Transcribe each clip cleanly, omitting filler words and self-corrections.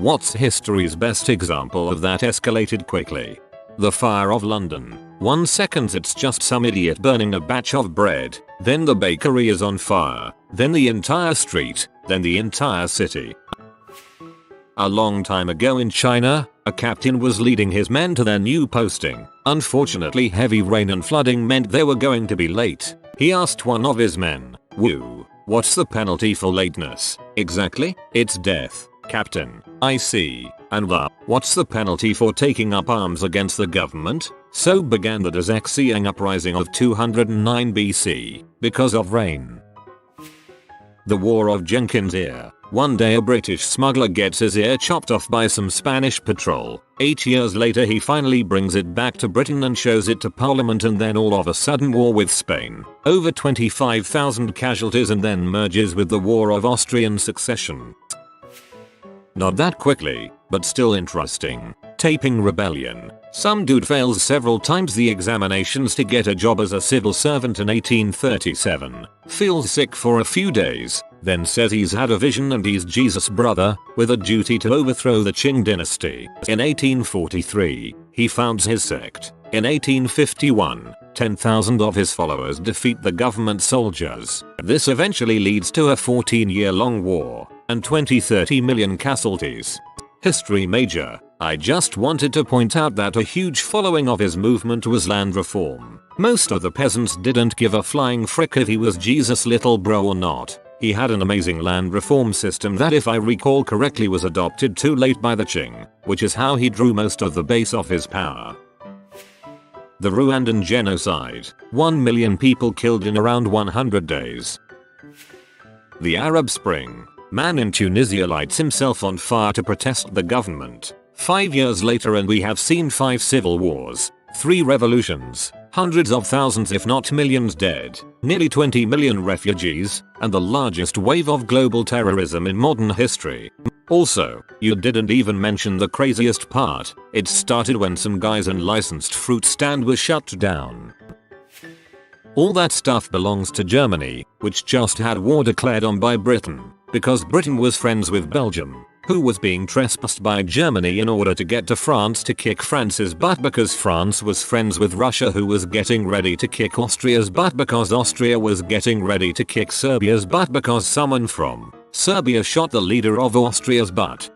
What's history's best example of that escalated quickly? The fire of London. 1 second it's just some idiot burning a batch of bread, then the bakery is on fire, then the entire street, then the entire city. A long time ago in China, a captain was leading his men to their new posting. Unfortunately, heavy rain and flooding meant they were going to be late. He asked one of his men, "Woo, what's the penalty for lateness?" "Exactly, it's death, Captain." "I see. And what's the penalty for taking up arms against the government?" So began the Zhejiang uprising of 209 BC, because of rain. The War of Jenkins' ear. One day a British smuggler gets his ear chopped off by some Spanish patrol. 8 years later he finally brings it back to Britain and shows it to Parliament, and then all of a sudden war with Spain. Over 25,000 casualties, and then merges with the War of Austrian Succession. Not that quickly, but still interesting. Taiping Rebellion. Some dude fails several times the examinations to get a job as a civil servant in 1837. Feels sick for a few days, then says he's had a vision and he's Jesus' brother, with a duty to overthrow the Qing dynasty. In 1843, he founds his sect. In 1851, 10,000 of his followers defeat the government soldiers. This eventually leads to a 14-year-long war, and 20-30 million casualties. History major. I just wanted to point out that a huge following of his movement was land reform. Most of the peasants didn't give a flying frick if he was Jesus' little bro or not. He had an amazing land reform system that, if I recall correctly, was adopted too late by the Qing, which is how he drew most of the base of his power. The Rwandan genocide. 1 million people killed in around 100 days. The Arab Spring. Man in Tunisia lights himself on fire to protest the government. 5 years later and we have seen 5 civil wars, 3 revolutions, hundreds of thousands if not millions dead, nearly 20 million refugees, and the largest wave of global terrorism in modern history. Also, you didn't even mention the craziest part. It started when some guy's unlicensed fruit stand was shut down. All that stuff belongs to Germany, which just had war declared on by Britain, because Britain was friends with Belgium, who was being trespassed by Germany in order to get to France to kick France's butt, because France was friends with Russia, who was getting ready to kick Austria's butt, because Austria was getting ready to kick Serbia's butt, because someone from Serbia shot the leader of Austria's butt.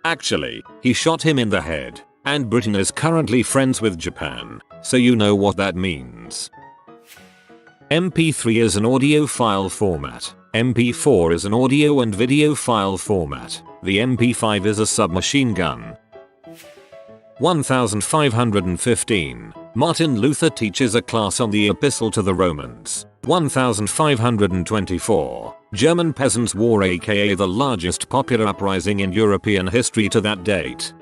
Actually, he shot him in the head. And Britain is currently friends with Japan, so you know what that means. MP3 is an audio file format. MP4 is an audio and video file format. The MP5 is a submachine gun. 1515. Martin Luther teaches a class on the Epistle to the Romans. 1524. German Peasants' War, aka the largest popular uprising in European history to that date.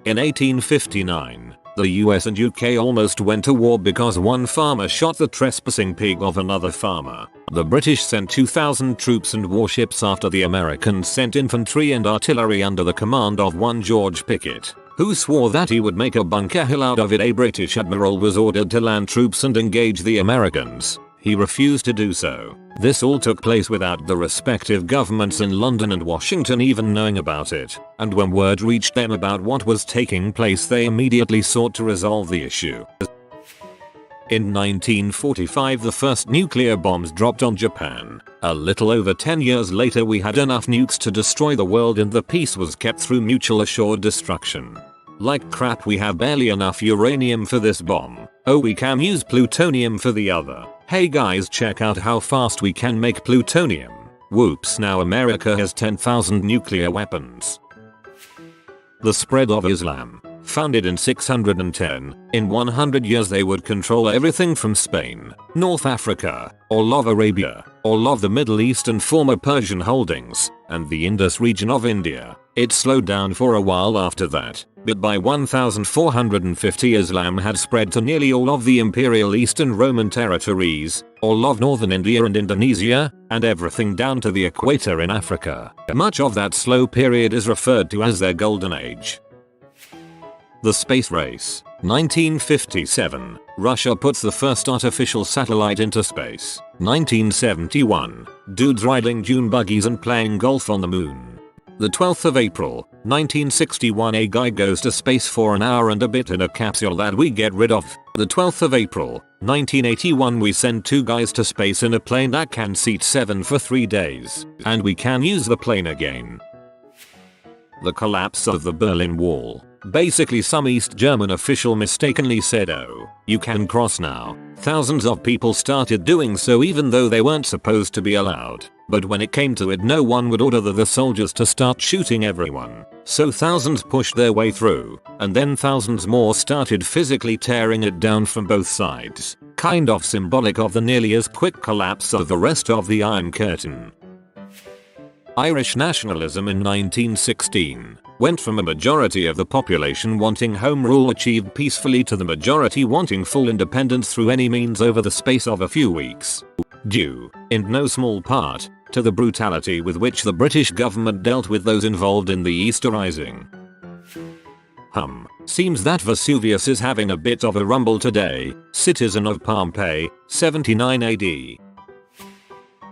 In 1859, the US and UK almost went to war because one farmer shot the trespassing pig of another farmer. The British sent 2,000 troops and warships after the Americans sent infantry and artillery under the command of one George Pickett, who swore that he would make a Bunker Hill out of it. A British admiral was ordered to land troops and engage the Americans. He refused to do so. This all took place without the respective governments in London and Washington even knowing about it, and when word reached them about what was taking place, they immediately sought to resolve the issue. In 1945, the first nuclear bombs dropped on Japan. A little over 10 years later, we had enough nukes to destroy the world, and the peace was kept through mutual assured destruction. Like crap, we have barely enough uranium for this bomb. Oh, we can use plutonium for the other. Hey guys, check out how fast we can make plutonium. Whoops, now America has 10,000 nuclear weapons. The spread of Islam. Founded in 610, in 100 years they would control everything from Spain, North Africa, all of Arabia, all of the Middle East and former Persian holdings, and the Indus region of India. It slowed down for a while after that, but by 1450 Islam had spread to nearly all of the Imperial Eastern Roman territories, all of northern India and Indonesia, and everything down to the equator in Africa. Much of that slow period is referred to as their golden age. The space race. 1957. Russia puts the first artificial satellite into space. 1971. Dudes riding dune buggies and playing golf on the moon. The 12th of April, 1961, a guy goes to space for an hour and a bit in a capsule that we get rid of. The 12th of April, 1981, we send 2 guys to space in a plane that can seat 7 for 3 days. And we can use the plane again. The collapse of the Berlin Wall. Basically, some East German official mistakenly said, "Oh, you can cross now." Thousands of people started doing so even though they weren't supposed to be allowed. But when it came to it, no one would order the soldiers to start shooting everyone. So thousands pushed their way through, and then thousands more started physically tearing it down from both sides. Kind of symbolic of the nearly as quick collapse of the rest of the Iron Curtain. Irish nationalism in 1916 went from a majority of the population wanting home rule achieved peacefully to the majority wanting full independence through any means over the space of a few weeks. Due, in no small part, to the brutality with which the British government dealt with those involved in the Easter Rising. Seems that Vesuvius is having a bit of a rumble today. Citizen of Pompeii, 79 AD.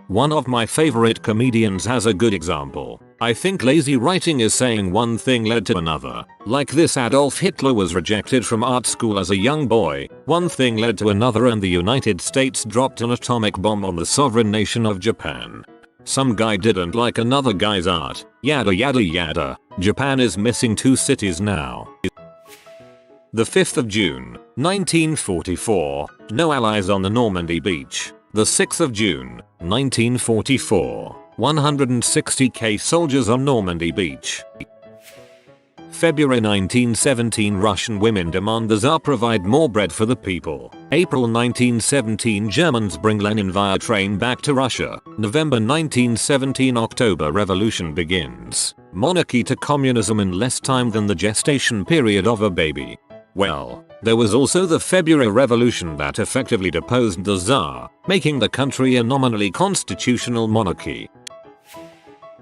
One of my favorite comedians has a good example. I think lazy writing is saying one thing led to another. Like this: Adolf Hitler was rejected from art school as a young boy. One thing led to another and the United States dropped an atomic bomb on the sovereign nation of Japan. Some guy didn't like another guy's art. Yada yada yada. Japan is missing 2 cities now. The 5th of June, 1944. No allies on the Normandy beach. The 6th of June, 1944. 160k soldiers on Normandy beach. February 1917, Russian women demand the Tsar provide more bread for the people. April 1917, Germans bring Lenin via train back to Russia. November 1917, October Revolution begins. Monarchy to communism in less time than the gestation period of a baby. Well, there was also the February Revolution that effectively deposed the Tsar, making the country a nominally constitutional monarchy.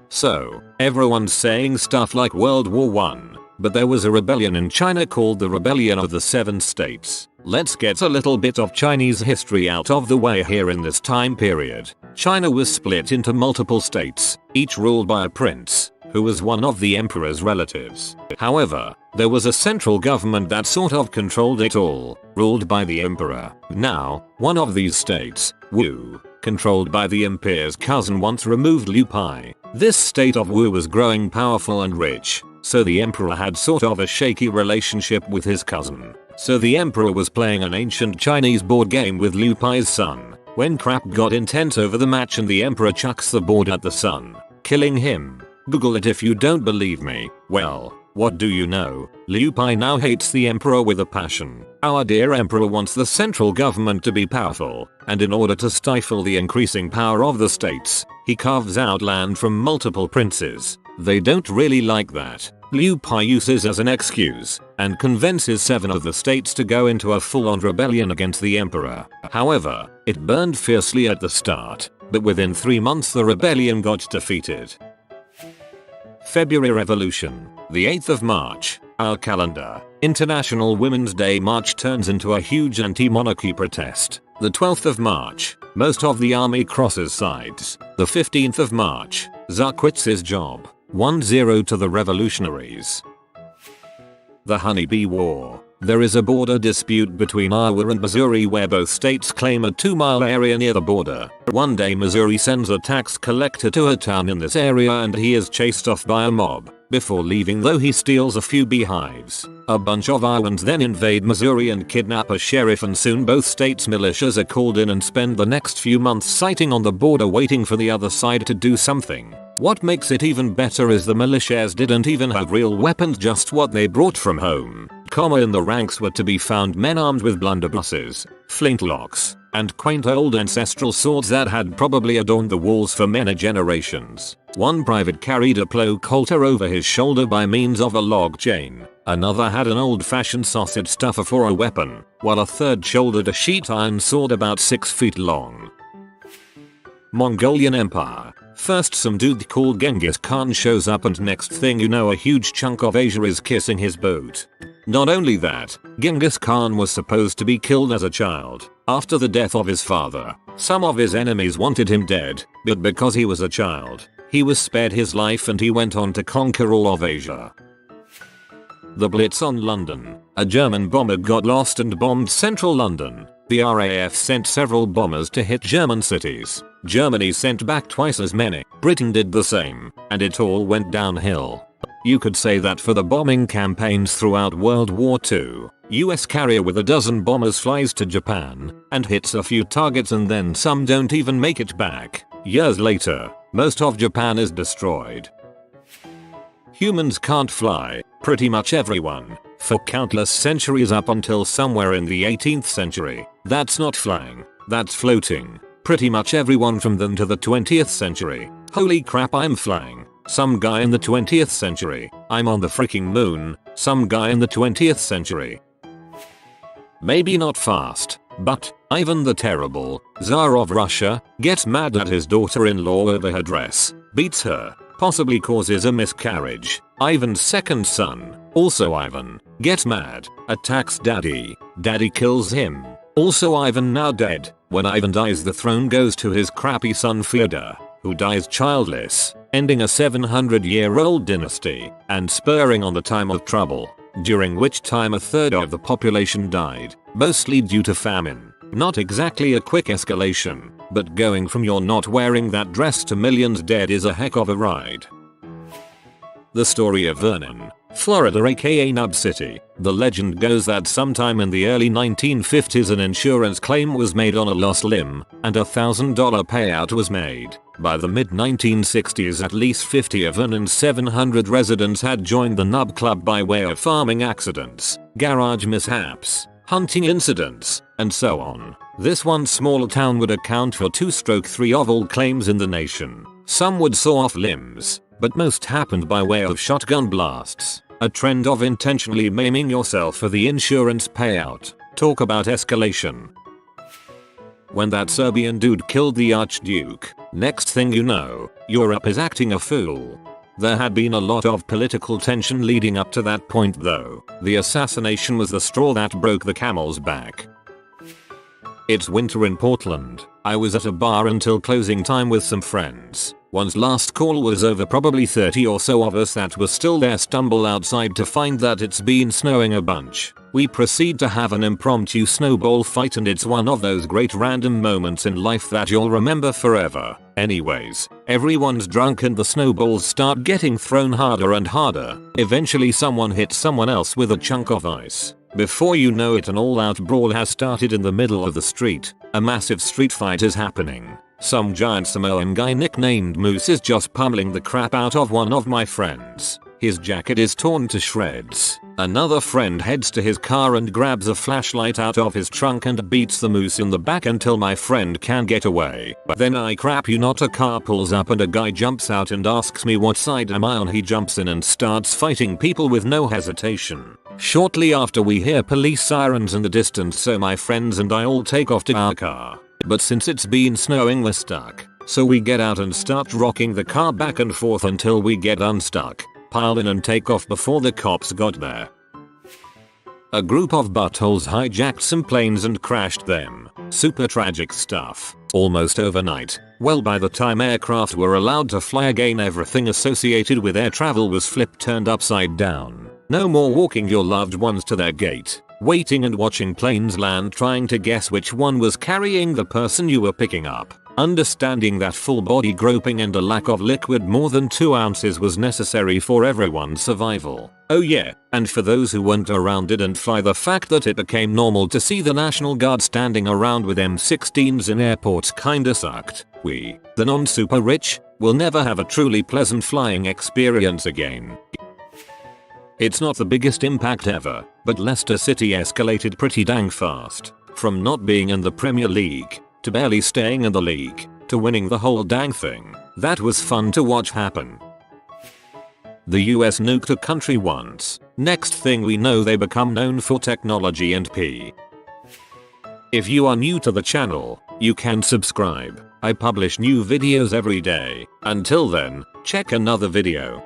So, everyone's saying stuff like World War I, but there was a rebellion in China called the Rebellion of the Seven States. Let's get a little bit of Chinese history out of the way here. In this time period, China was split into multiple states, each ruled by a prince, who was one of the emperor's relatives. However, there was a central government that sort of controlled it all, ruled by the emperor. Now, one of these states, Wu, controlled by the emperor's cousin, once removed Liu Pai. This state of Wu was growing powerful and rich, so the emperor had sort of a shaky relationship with his cousin. So the emperor was playing an ancient Chinese board game with Liu Pai's son, when crap got intense over the match and the emperor chucks the board at the son, killing him. Google it if you don't believe me. Well, what do you know? Liu Pai now hates the emperor with a passion. Our dear emperor wants the central government to be powerful, and in order to stifle the increasing power of the states, he carves out land from multiple princes. They don't really like that. Liu Pai uses as an excuse, and convinces 7 of the states to go into a full-on rebellion against the emperor. However, it burned fiercely at the start, but within 3 months the rebellion got defeated. February Revolution. The 8th of March. Our calendar. International Women's Day march turns into a huge anti-monarchy protest. The 12th of March. Most of the army crosses sides. The 15th of March. Tsar quits his job. 1-0 to the revolutionaries. The Honeybee War. There is a border dispute between Iowa and Missouri where both states claim a 2-mile area near the border. One day Missouri sends a tax collector to a town in this area and he is chased off by a mob. Before leaving though, he steals a few beehives. A bunch of Iowans then invade Missouri and kidnap a sheriff, and soon both states' militias are called in and spend the next few months sitting on the border waiting for the other side to do something. What makes it even better is the militias didn't even have real weapons, just what they brought from home. In the ranks were to be found men armed with blunderbusses, flintlocks, and quaint old ancestral swords that had probably adorned the walls for many generations. One private carried a plow halter over his shoulder by means of a log chain. Another had an old-fashioned sausage stuffer for a weapon, while a third shouldered a sheet iron sword about 6 feet long. Mongolian Empire. First some dude called Genghis Khan shows up and next thing you know a huge chunk of Asia is kissing his boot. Not only that, Genghis Khan was supposed to be killed as a child. After the death of his father, some of his enemies wanted him dead, but because he was a child, He was spared his life and he went on to conquer all of Asia. The Blitz on London. A German bomber got lost and bombed central London. The RAF sent several bombers to hit German cities. Germany sent back twice as many. Britain did the same, and it all went downhill. You could say that for the bombing campaigns throughout World War II. US carrier with a dozen bombers flies to Japan and hits a few targets and then some don't even make it back. Years later, most of Japan is destroyed. Humans can't fly, pretty much everyone, for countless centuries up until somewhere in the 18th century. That's not flying, that's floating. Pretty much everyone from then to the 20th century. Holy crap, I'm flying. Some guy in the 20th century. I'm on the freaking moon. Some guy in the 20th century. Maybe not fast, but Ivan the Terrible, Tsar of Russia, gets mad at his daughter-in-law over her dress, beats her, possibly causes a miscarriage. Ivan's second son, also Ivan, gets mad, attacks daddy. Daddy kills him. Also Ivan now dead. When Ivan dies, the throne goes to his crappy son Fyodor, who dies childless, ending a 700-year-old dynasty and spurring on the time of trouble, during which time a third of the population died, mostly due to famine. Not exactly a quick escalation, but going from you're not wearing that dress to millions dead is a heck of a ride. The story of Vernon, Florida, aka Nub City. The legend goes that sometime in the early 1950s an insurance claim was made on a lost limb, and a $1,000 payout was made. By the mid-1960s at least 50 of Vernon's 700 residents had joined the Nub Club by way of farming accidents, garage mishaps, hunting incidents, and so on. This one small town would account for 2/3 of all claims in the nation. Some would saw off limbs, but most happened by way of shotgun blasts. A trend of intentionally maiming yourself for the insurance payout. Talk about escalation. When that Serbian dude killed the Archduke, next thing you know, Europe is acting a fool. There had been a lot of political tension leading up to that point though. The assassination was the straw that broke the camel's back. It's winter in Portland. I was at a bar until closing time with some friends. Once last call was over, probably 30 or so of us that were still there stumble outside to find that it's been snowing a bunch. We proceed to have an impromptu snowball fight, and it's one of those great random moments in life that you'll remember forever. Anyways, everyone's drunk and the snowballs start getting thrown harder and harder. Eventually someone hits someone else with a chunk of ice. Before you know it, an all-out brawl has started in the middle of the street. A massive street fight is happening. Some giant Samoan guy nicknamed Moose is just pummeling the crap out of one of my friends. His jacket is torn to shreds. Another friend heads to his car and grabs a flashlight out of his trunk and beats the Moose in the back until my friend can get away. But then I crap you not, a car pulls up and a guy jumps out and asks me what side am I on. He jumps in and starts fighting people with no hesitation. Shortly after we hear police sirens in the distance, so my friends and I all take off to our car. But since it's been snowing, we're stuck. So we get out and start rocking the car back and forth until we get unstuck, pile in and take off before the cops got there. A group of buttholes hijacked some planes and crashed them. Super tragic stuff. Almost overnight. Well, by the time aircraft were allowed to fly again, everything associated with air travel was turned upside down. No more walking your loved ones to their gate, waiting and watching planes land trying to guess which one was carrying the person you were picking up. Understanding that full body groping and a lack of liquid more than 2 ounces was necessary for everyone's survival. Oh yeah, and for those who weren't around didn't fly, the fact that it became normal to see the National Guard standing around with M16s in airports kinda sucked. We, the non-super rich, will never have a truly pleasant flying experience again. It's not the biggest impact ever, but Leicester City escalated pretty dang fast. From not being in the Premier League, to barely staying in the league, to winning the whole dang thing. That was fun to watch happen. The US nuked a country once. Next thing we know, they become known for technology and pee. If you are new to the channel, you can subscribe. I publish new videos every day. Until then, check another video.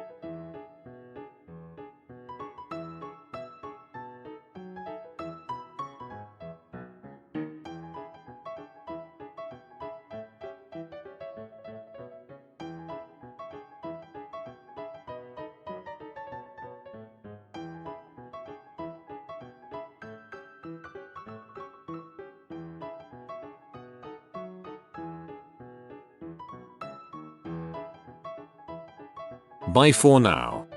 Bye for now.